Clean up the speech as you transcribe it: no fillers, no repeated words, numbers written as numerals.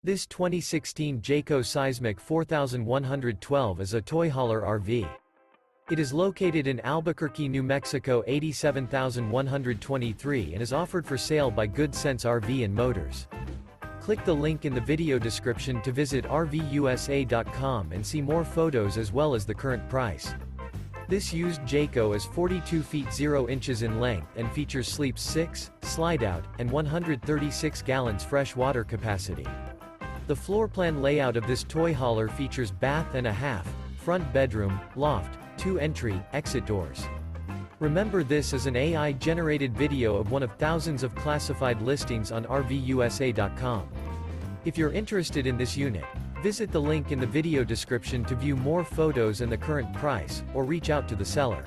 This 2016 Jayco Seismic 4112 is a toy hauler RV. It is located in Albuquerque, New Mexico 87123 and is offered for sale by Good Sense RV and Motors. Click the link in the video description to visit RVUSA.com and see more photos as well as the current price. This used Jayco is 42 feet 0 inches in length and features sleeps 6, Slideout, and 136 gallons fresh water capacity. The floor plan layout of this toy hauler features bath and a half, front bedroom, loft, 2 entry, exit doors. Remember, this is an AI-generated video of one of thousands of classified listings on RVUSA.com. If you're interested in this unit, visit the link in the video description to view more photos and the current price, or reach out to the seller.